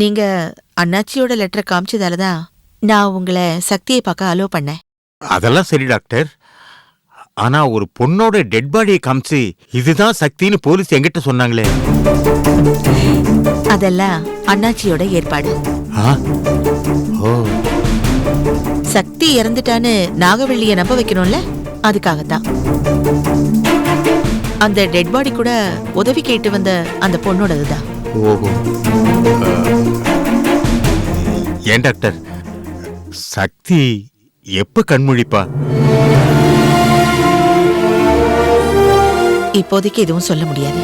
நீங்க அண்ணாச்சியோட லெட்டரை காமிச்சதாலதான் நான் உங்களை சக்தியை பார்க்க அலோ பண்ணேன். அதெல்லாம் சரி டாக்டர். ஆனா ஒரு பொண்ணோட டெட் பாடியை காமிச்சு இதுதான் சக்தின்னு போலீஸ் என்கிட்ட சொன்னாங்களே. அதெல்லாம் அண்ணாச்சியோட ஏற்பாடு. சக்தி இறந்துட்டான்னு நாகவள்ளிய நம்ப வைக்கணும்ல, அதுக்காகத்தான். அந்த டெட் பாடி கூட உதவி கேட்டு வந்த அந்த பொண்ணோடதுதான். ஓஹோ. ஏன் டாக்டர், சக்தி எப்ப கண்முழிப்பா? இப்போதைக்கு எதுவும் சொல்ல முடியாது.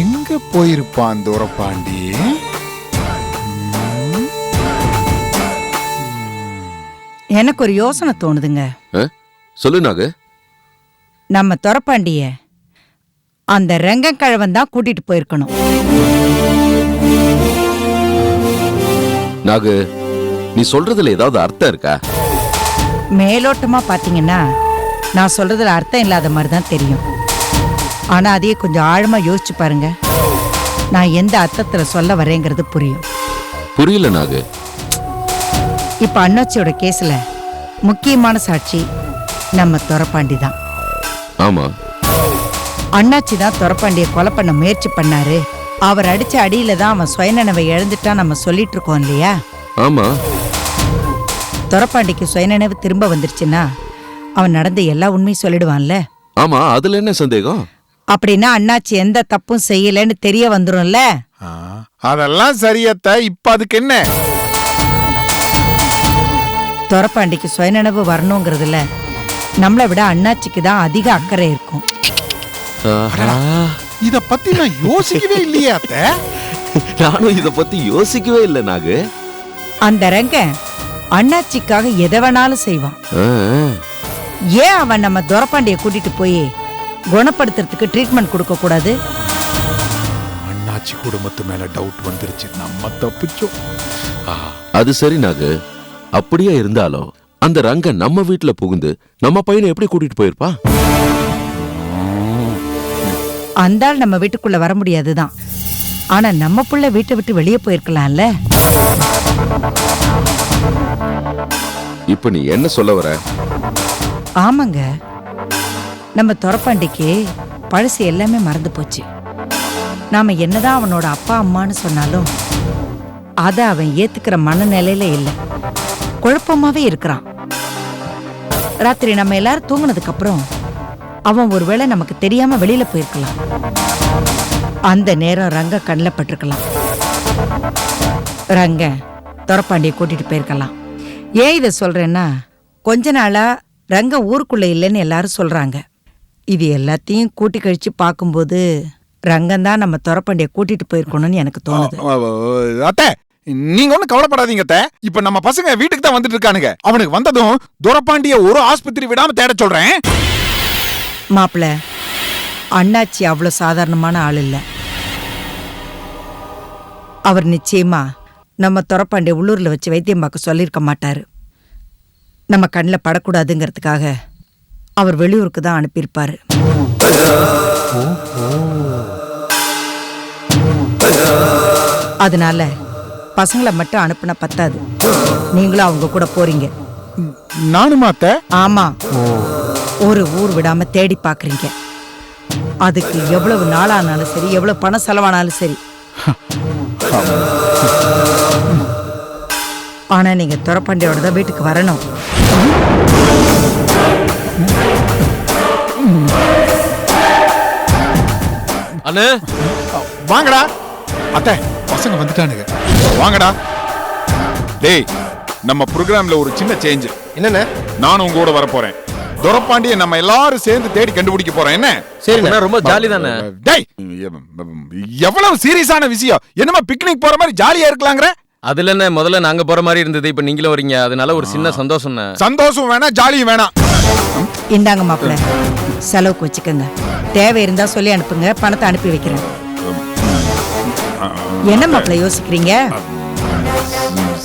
எங்க போயிருப்பான் துரப்பாண்டி? எனக்கு ஒரு யோசனை தோணுதுங்க. சொல்லு நாகு. நம்ம துரப்பாண்டிய அந்த ரெங்கக்கிழவன் தான் கூட்டிட்டு போயிருக்கணும். நாகு, நீ சொல்றதுல ஏதாவது அர்த்தம் இருக்கா? மேலோட்டமா பாத்தீங்கன்னா நான் சொல்றதுல அர்த்தம் இல்லாத மாதிரி தான் தெரியும். ஆனா அதையே கொஞ்சம் ஆழமா யோசிச்சு பாருங்க, நான் எந்த அர்த்தத்துல சொல்ல வரேங்கிறது புரியும். புரியல நாகு. இப்ப அண்ணாச்சியோட கேஸ்ல முக்கியமான சாட்சி நம்ம துரப்பாண்டி தான். ஆமா, அண்ணாச்சி தான் துரப்பாண்டிய கொலை பண்ண முயற்சி பண்ணாரு. அவர் அடிச்ச அடியில தான் அவன் சுயநினைவை இழந்துட்டா நம்ம சொல்லிட்டு இருக்கோம் இல்லையா? ஆமா. துரப்பாண்டிக்கு சுயநினைவு திரும்ப வந்துருச்சுன்னா அவன் நடந்த எல்லா உண்மையும் சொல்லிடுவான்ல. ஆமா, அதுல என்ன சந்தேகம்? அப்படின்னா அண்ணாச்சி எந்த தப்பும் செய்யலன்னு தெரிய வந்துரும்ல. அதெல்லாம் சரியத்த. இப்ப அதுக்கு என்ன? துரப்பாண்டிக்கு சுயநினைவு வரணுங்கிறதுல நம்மளை விட அண்ணாச்சிக்கு தான் அதிக அக்கறை இருக்கும். இத பத்தி நான் யோசிக்கவே இல்லையே அத்த. நானும் இத பத்தி யோசிக்கவே இல்லை நாகு. அந்த ரங்க அண்ணாச்சிக்காக எதை வேணாலும் செய்வான். ஏன் அவன் நம்ம துரப்பாண்டிய கூட்டிட்டு போய் குணப்படுத்துறதுக்கு ட்ரீட்மெண்ட் கொடுக்க கூடாது? அண்ணாச்சி குடும்பத்து மேல டவுட் வந்துருச்சு, நம்ம தப்பிச்சோம். அது சரி நாகு. அப்படியே இருந்தாலும் அந்த ரங்க நம்ம வீட்டுல புகுந்து நம்ம பையனை எப்படி கூட்டிட்டு போயிருப்பா? அந்த ஆள் நம்ம வீட்டுக்குள்ள வர முடியாதுதான். ஆனா நம்ம புள்ள வீட்டை விட்டு வெளியே போயிருக்கலாம்ல. இப்ப நீ என்ன சொல்ல வர? ஆமாங்க, நம்ம துரப்பாண்டிக்கு பழசு எல்லாமே மறந்து போச்சு. நாம என்னதான் அவனோட அப்பா அம்மான்னு சொன்னாலும் அத அவன் ஏத்துக்கிற மனநிலையில இல்லை, குழப்பமாவே இருக்கிறான். ராத்திரி நம்ம எல்லாரும் தூங்குனதுக்கு அப்புறம் அவன் ஒருவேளை நமக்கு தெரியாம வெளியில போயிருக்கலாம். அந்த நேரம் ரங்க கண்ணில் பட்டிருக்கலாம். ரங்க துரப்பாண்டிய கூட்டிட்டு போயிருக்கலாம். ஏன் இதை சொல்றேன்னா, கொஞ்ச நாளா ரங்க ஊருக்குள்ள இல்லைன்னு எல்லாரும் சொல்றாங்க. இது எல்லாத்தையும் கூட்டி கழிச்சு பார்க்கும்போது ரங்கந்தான் நம்ம துரப்பாண்டிய கூட்டிட்டு போயிருக்கணும்னு எனக்கு தோணுது. அத்தை, நீங்க ஒண்ணும் கவலைப்படாதீங்க அத்தை. இப்ப நம்ம பசங்க வீட்டுக்கு தான் வந்துட்டு இருக்கானுங்க. அவனுக்கு வந்ததும் துரப்பாண்டிய ஒரு ஆஸ்பத்திரி விடாம தேட சொல்றேன். மாப்பிள்ள, அண்ணாச்சி அவ்வளவு சாதாரணமான ஆள் இல்ல. அவர் நிச்சயமா நம்ம துரப்பாண்டிய உள்ளூர்ல வச்சு வைத்தியம் பார்க்க சொல்லியிருக்க மாட்டாரு. நம்ம கண்ணில் படக்கூடாதுங்கிறதுக்காக அவர் வெளியூருக்கு தான் அனுப்பியிருப்பாரு. அதனால பசங்களை மட்டும் அனுப்புன பத்தாது, நீங்களும் அவங்க கூட போறீங்க. நானுமா அத்தை? ஆமா, ஒரு ஊர் விடாம தேடி பாக்குறீங்க. அதுக்கு எவ்வளவு நாளானாலும் சரி, எவ்வளவு பணம் செலவானாலும் சரி. ஆனா நீங்க துரப்பாண்டியோட தான் வீட்டுக்கு வரணும். அண்ணே வாங்கடா அத்தை, பசங்க வந்துட்டானுங்க. வாங்கடா. டேய், நம்ம ப்ரோக்ராம்ல ஒரு சின்ன சேஞ்ச். என்னண்ணே? நானும் உங்க கூட வர போறேன். துரப்பாண்டிய நம்ம எல்லாரும் சேர்ந்து தேடி கண்டுபிடிக்க போறோம். என்ன? சரி, ரொம்ப ஜாலி தானே. டேய், எவ்வளவு சீரியஸான விஷயம். என்னமா பிக்னிக் போற மாதிரி ஜாலியா இருக்கலாங்கற? அதுல என்ன, முதல்ல நாங்க போற மாதிரி இருந்தது, இப்ப நீங்களும் வரீங்க, அதனால ஒரு சின்ன சந்தோஷம். சந்தோஷம் வேணாம், ஜாலியும் வேணாம். இந்தாங்க மாப்பிள்ள, செலவுக்கு வச்சுக்கோங்க. தேவை இருந்தா சொல்லி அனுப்புங்க, பணத்தை அனுப்பி வைக்கிறேன். என்ன மாப்பிள்ள யோசிக்கிறீங்க?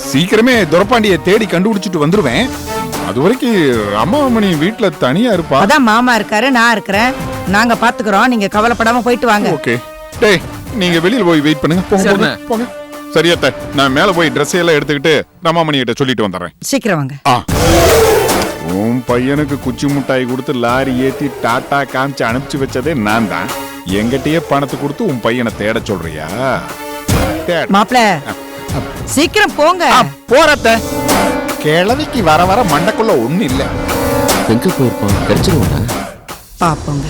சீக்கிரமே துரப்பாண்டிய தேடி கண்டுபிடிச்சிட்டு வந்துருவேன். அது வரைக்கும் அம்மாமணி வீட்டுல தனியா இருப்பா. அதான் மாமா இருக்காரு, நான் இருக்கிறேன், நாங்க பாத்துக்கிறோம். நீங்க கவலைப்படாம போயிட்டு வாங்க. ஓகே. டேய், நீங்க வெளியில போய் வெயிட் பண்ணுங்க. போங்க போங்க. சரியாத்த, நான் மேல போய் ட்ரெஸ் எல்லாம் எடுத்துக்கிட்டு ரமாமணி கிட்ட சொல்லிட்டு வந்துடுறேன். சீக்கிரம் வாங்க. உன் பையனுக்கு குச்சி முட்டாய் கொடுத்து லாரி ஏத்தி டாட்டா காமிச்சு அனுப்பிச்சு வச்சதே நான் தான். எங்கிட்டயே பணத்தை கொடுத்து உன் பையனை தேட சொல்றியா? மாப்பிள்ள சீக்கிரம் போங்க. போறத்த. கிழவிக்கு வர வர மண்டக்குள்ள ஒண்ணு இல்ல. எங்க போயிருப்பான்? கிடைச்சிருவானா? பாப்போங்க.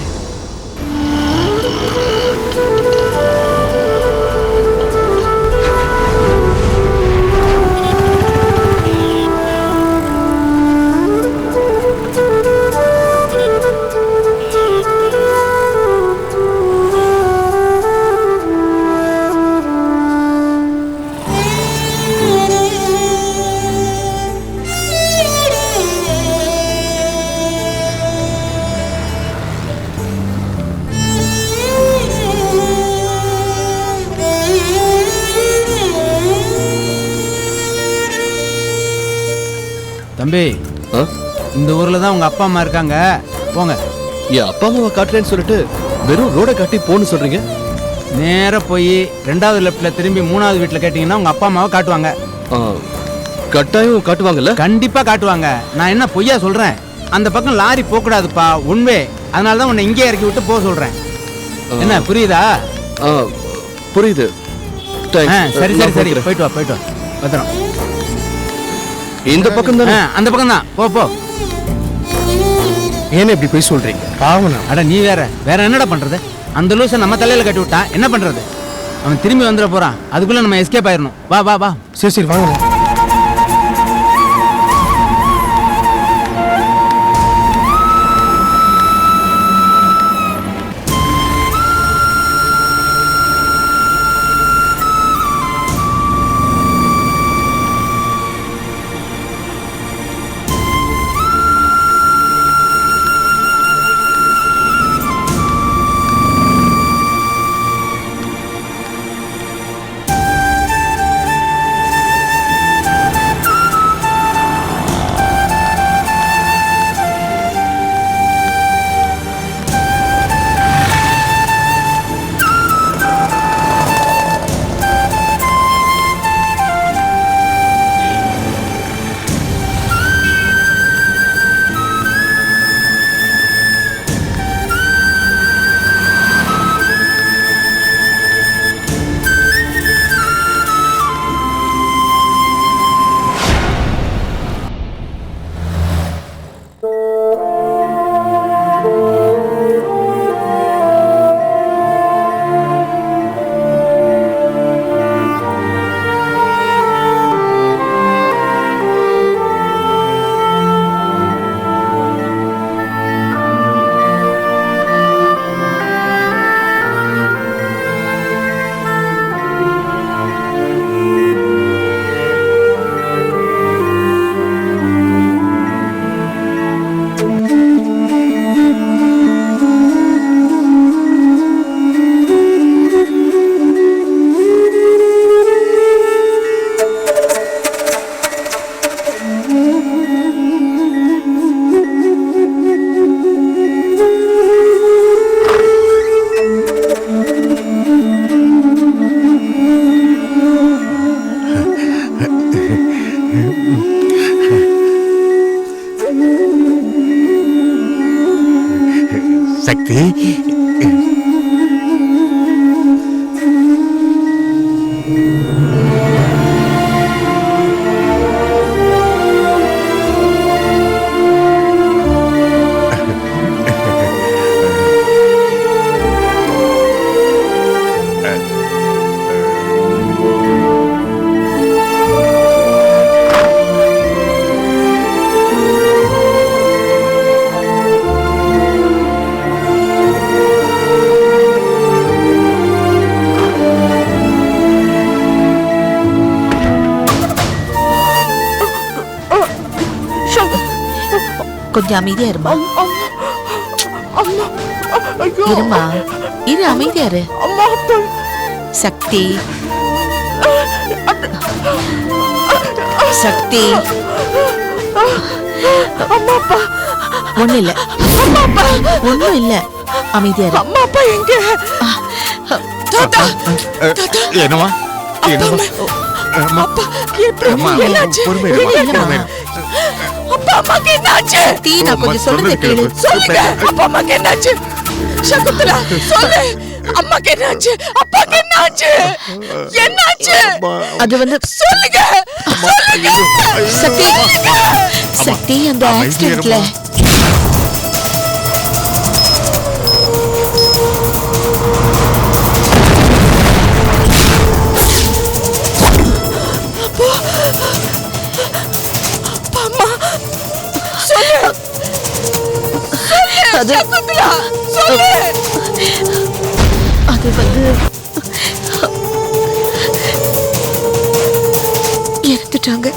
தம்பி, இந்த ஊர்ல தான் உங்க அப்பா அம்மா இருக்காங்க, போங்க. என் அப்பா அம்மாவை காட்டுறேன்னு சொல்லிட்டு வெறும் ரோட காட்டி போன்னு சொல்றீங்க? நேரா போய் 2வது லெஃப்ட்ல திரும்பி 3வது வீட்டுல கேட்டீங்கன்னா உங்க அப்பா அம்மாவை காட்டுவாங்க. கட்டாயம் காட்டுவாங்கல்ல? கண்டிப்பா காட்டுவாங்க. நான் என்ன பொய்யா சொல்றேன்? அந்த பக்கம் லாரி போக கூடாதுப்பா, உண்மை. அதனால தான் உன்னை இங்கே இறக்கி விட்டு போக சொல்றேன். என்ன புரியுதா? புரியுது. சரி சரி சரி, போயிட்டு வா, போயிட்டு வா. பத்திரம். இந்த பக்கம் தானே? அந்த பக்கம் தான். போ போ. ஏன்னு இப்படி போய் சொல்றீங்க? பாவனா. அட நீ வேற என்னடா பண்றது? அந்த லூசை நம்ம தலையில கட்டி விட்டான், என்ன பண்றது? அவன் திரும்பி வந்துட போறான், அதுக்குள்ள நம்ம எஸ்கேப் ஆயிரணும். வா வா வா. சரி சரி, வாங்க. சக்தி, கொஞ்சம் அமைதியா இருமா. இருமா, இரு, அமைதியா இரு. சக்தி, சக்தி, ஒண்ணும் இல்ல, ஒண்ணும் இல்ல, அமைதியா இரு. என்னமா சக்தி, நான் கொஞ்சம் சொல்றதை கேளு. அது வந்து சக்தி, சக்தி அந்த ஆக்சிடென்ட்ல அது வந்து இறந்துட்டாங்க.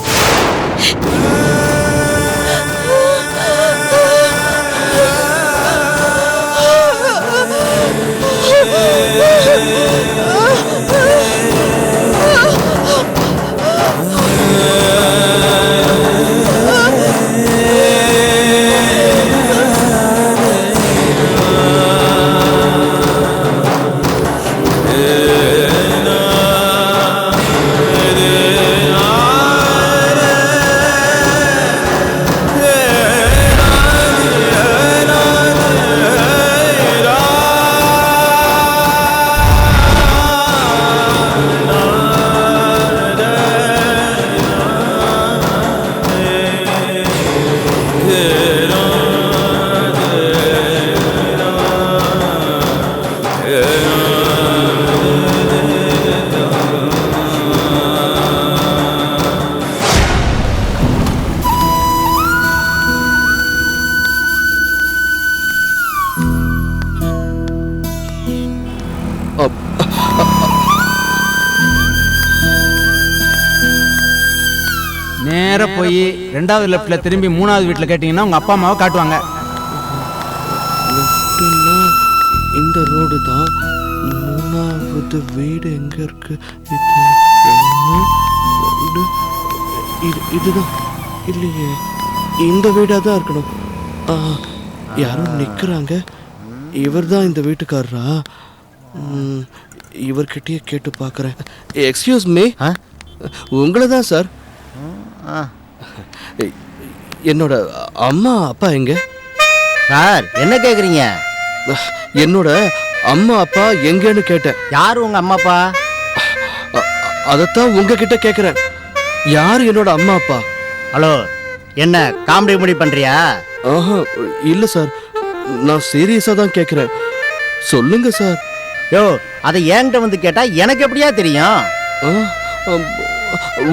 நேரா போய் 2வது லெஃப்ட்ல திரும்பி 3வது வீட்டுல கேட்டீங்கன்னா உங்க அப்பா அம்மாவை காட்டுவாங்க. இந்த ரோடு தான். 3வது வீடு எங்க இருக்கு? இதுதான் இல்லையே, இந்த வீடா தான் இருக்கணும். யாரும் நிக்கிறாங்க. இவர் தான் இந்த வீட்டுக்காரரா? இவர்கிட்டயே கேட்டு பார்க்குறேன். எக்ஸ்கியூஸ் மீ, உங்களை தான் சார். என்னோட அம்மா அப்பா எங்க சார்? என்ன கேக்குறீங்க? என்னோட அம்மா அப்பா எங்கன்னு கேட்டேன். யாரு உங்க அம்மா அப்பா? அதைத்தான் உங்ககிட்ட கேக்குறேன். யார் என்னோட அம்மா அப்பா? ஹலோ, என்ன காமெடி முடி பண்றியா? ஆஹா, இல்ல சார், நான் சீரியஸா தான் கேக்குறேன். சொல்லுங்க சார். யோ, அதை என்கிட்ட வந்து கேட்டா எனக்கு எப்படியா தெரியும்?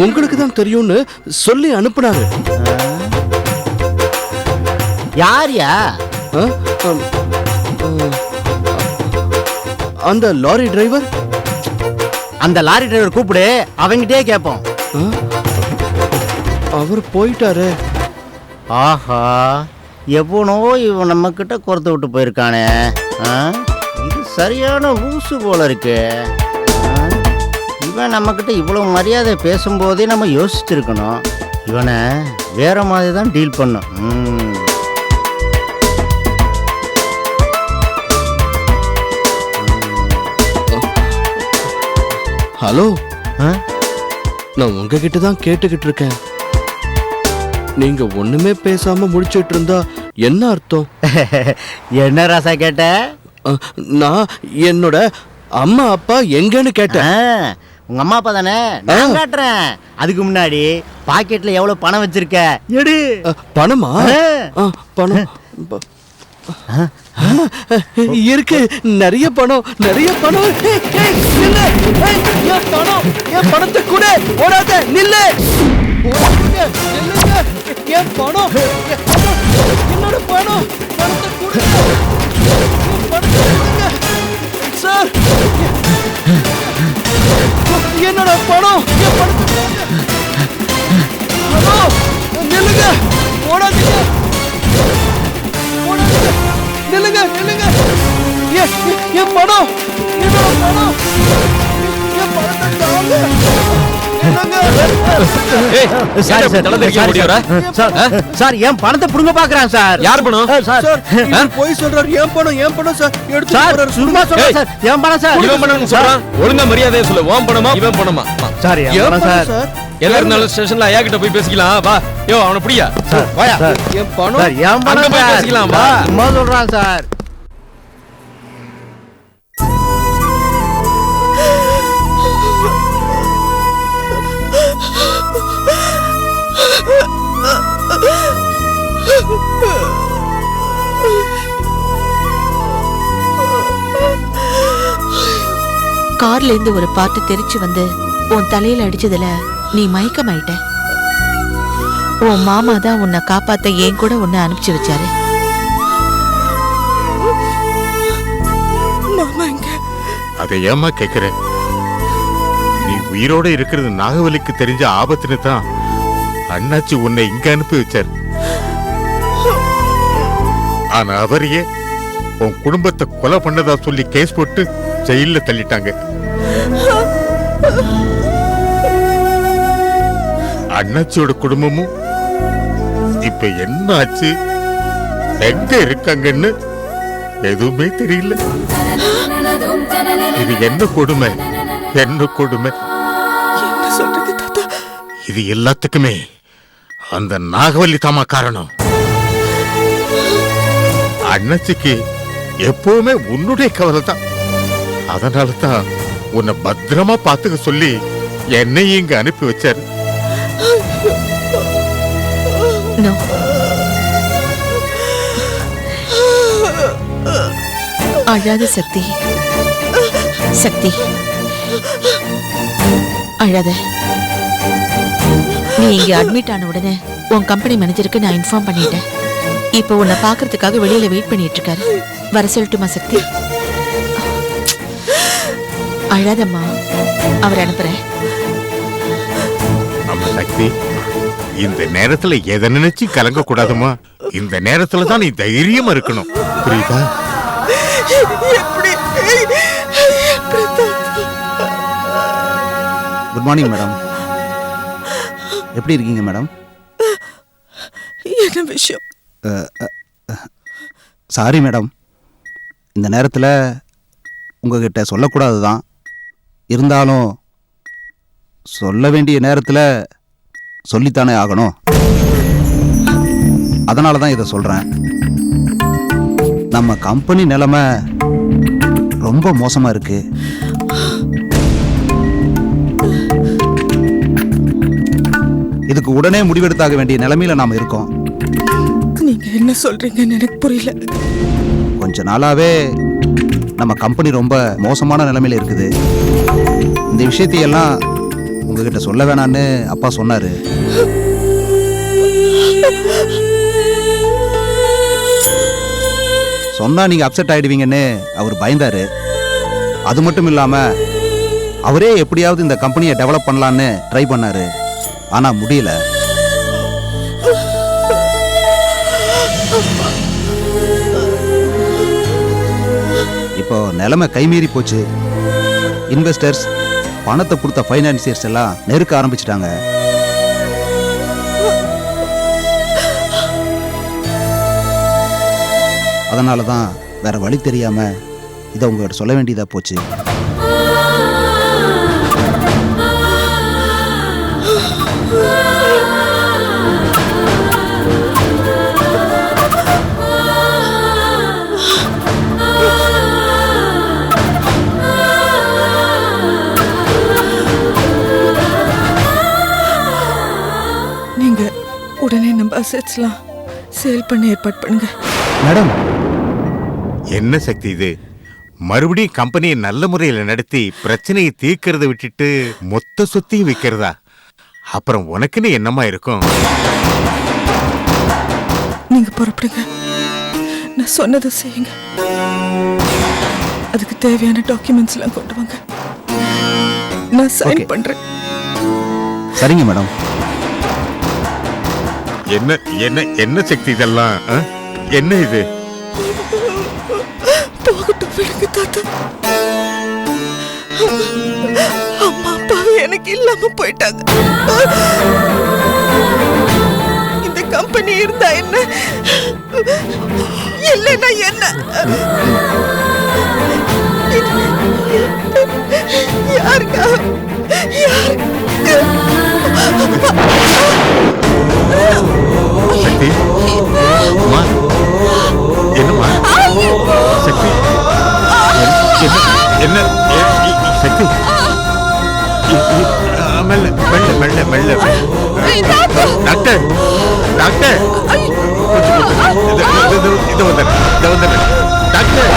உங்களுக்கு தான் தெரியும்னு சொல்லி அனுப்புனாங்க. யாரியா? அந்த லாரி டிரைவர். அந்த லாரி டிரைவர் கூப்பிடு, அவங்கிட்டே கேட்போம். அவர் போயிட்டாரு. ஆஹா, எவனோ இவன் நம்ம கிட்ட குறத்து விட்டு போயிருக்கானே. இது சரியான லூசு போல இருக்கு. இவன் நம்ம கிட்ட இவ்வளவு மரியாதை பேசும்போதே நம்ம யோசிச்சிருக்கணும். இவனை வேற மாதிரி தான் டீல் பண்ணும். ஹலோ, நான் உங்ககிட்ட தான் கேட்டுக்கிட்டு இருக்கேன். நீங்க ஒண்ணுமே பேசாம முடிச்சிட்டு இருந்தா என்ன அர்த்தம்? என்ன ராசா கேட்ட? நான் என்னோட அம்மா அப்பா எங்கன்னு கேட்டேன். உங்க அம்மா அப்பா தானே, நான் காட்டுறேன். அதுக்கு முன்னாடி பாக்கெட்ல எவ்வளவு பணம் வச்சிருக்க எடு. பணமா? பணம் இருக்கு, நிறைய பணம், நிறைய பணம். என் பணத்தை கூட ஓடாத, நில்லு. என் பணம், என்னோட பணம், பணத்தை கூட சார். என்னோட பணம், என் பணத்தை நில்லுங்க, ஓடாதீங்க. ஏய், சார் ஏன்டா இப்படி தலை தெறிக்க ஓடி வர? சார் என் பணத்தை புடுங்க பாக்குறான் சார். யார் பணம்? சார் போய் சொல்றாரு ஏன் பணம் சார் எடுத்து சார் சும்மா சொல்றேன் ஏய். சார். என் பணம் சார். இவன் பணம்னு சொல்றான். ஒழுங்கா மரியாதையா சொல்லு. உன் பணமா இவன் பணமா? சார் என் பணம் சார். எதா இருந்தாலும் ஸ்டேஷன்ல ஐயா கிட்ட போய் பேசிக்கலாம். வா. யோ அவனை பிடியா. வாயா. சார் என் பணம் சார் என் அங்க பணம் போய் சார். பேசிக்கலாம். வா. சும்மா சொல்றான் சார். கார்ல இருந்து ஒரு பாட்டு தெரிச்சு வந்து உன் தலையில அடிச்சதுல நீ மயக்கமாயிட்ட. உன் மாமா தான் உன்னை காப்பாத்த என் கூட உன்னை அனுப்பிச்சு வச்சாரு. மாமா எங்க? அதை ஏமா கேக்குற? நீ உயிரோட இருக்கிறது நாகவலிக்கு தெரிஞ்ச ஆபத்துன்னு தான் அண்ணாச்சி உன்னை இங்க அனுப்பி வச்சார். ஆனா அவரையே உன் குடும்பத்தை கொலை பண்ணதா சொல்லி கேஸ் போட்டு ஜெயில தள்ளிட்டாங்க. அண்ணாச்சியோட குடும்பமும் இப்ப என்ன ஆச்சு, எங்க இருக்காங்கன்னு எதுவுமே தெரியல. இது என்ன கொடுமை, என்ன கொடுமை. என்ன சொல்றது தாத்தா? இது எல்லாத்துக்குமே அந்த நாகவல்லி தாமா காரணம். அண்ணாச்சிக்கு எப்பவுமே உன்னுடைய கவலை தான். அதனால தான் உன்னை பத்திரமா பாத்துக்க சொல்லி என்னையும் இங்க அனுப்பி வச்சாரு. No. அழாத சக்தி, சக்தி அழாத. நீ இங்க அட்மிட் ஆன உடனே உன் கம்பெனி மேனேஜருக்கு நான் இன்ஃபார்ம் பண்ணிட்டேன். இப்போ உன்னை பாக்குறதுக்காக வெளியில வெயிட் பண்ணிட்டு இருக்காரு. வர சொல்லட்டுமா சக்தி? அழாதம்மா, அவர் அனுப்புறேன். ஆமா சக்தி, இந்த நேரத்துல எதை நினைச்சு கலங்க கூடாதுமா. இந்த நேரத்துல தான் நீ தைரியமா இருக்கணும், புரியுதா? Good morning madam. எப்படி இருக்கீங்க மேடம்? என்ன விஷயம்? சாரி மேடம், இந்த நேரத்தில் உங்ககிட்ட சொல்லக்கூடாது தான். இருந்தாலும் சொல்ல வேண்டிய நேரத்தில் சொல்லித்தானே ஆகணும். அதனால தான் இதை சொல்கிறேன். நம்ம கம்பெனி நிலைமை ரொம்ப மோசமாக இருக்கு. இதுக்கு உடனே முடிவெடுத்தாக வேண்டிய நிலைமையில நாம் இருக்கோம். நீங்க என்ன சொல்றீங்கன்னு எனக்கு புரியல. கொஞ்ச நாளாவே நம்ம கம்பெனி ரொம்ப மோசமான நிலைமையில இருக்குது. இந்த விஷயத்தையெல்லாம் உங்ககிட்ட சொல்ல வேணான்னு அப்பா சொன்னாரு. சொன்னா நீங்க அப்செட் ஆயிடுவீங்கன்னு அவர் பயந்தாரு. அது மட்டும் இல்லாம அவரே எப்படியாவது இந்த கம்பெனியை டெவலப் பண்ணலான்னு ட்ரை பண்ணாரு. ஆனா முடியல. இப்போ நிலைமை கைமீறி போச்சு. இன்வெஸ்டர்ஸ், பணத்தை கொடுத்த ஃபைனான்சியர்ஸ் எல்லாம் நெருக்க ஆரம்பிச்சிட்டாங்க. அதனால தான் வேற வழி தெரியாம இதை உங்ககிட்ட சொல்ல வேண்டியதா போச்சு. நீங்க உடனே நம்ம அசெட்ஸ்லாம் சேல் பண்ண ஏற்பாடு பண்ணுங்க. மேடம், என்ன சக்தி இது? மறுபடியும் கம்பெனியை நல்ல முறையில நடத்தி பிரச்சனையை தீர்க்கறத விட்டுட்டு மொத்த சொத்தையும் விற்கிறதா? அப்புறம் உனக்குன்னு என்னமா இருக்கும்? நீங்க புறப்படுங்க. நான் சொன்னதை செய்யுங்க. அதுக்கு தேவையான டாக்குமெண்ட்ஸ் எல்லாம் கொண்டு வாங்க. நான் சைன் Okay. பண்றேன். சரிங்க மேடம். என்ன என்ன என்ன சக்தி இதெல்லாம்? என்ன இது? போகட்டும், விடுங்க தாத்தா. அம்மா அப்பா எனக்கு இல்லாம போயிட்டாங்க. இந்த கம்பெனி இருந்தா என்ன, இல்லைன்னா என்ன? யாருக்கா சக்தி, அம்மா, என்னம்மா சக்தி, என்ன சக்தி, மெல்ல மெல்ல மெல்ல மெல்ல. டாக்டர், டாக்டர், இது வந்து டாக்டர், டாக்டர்.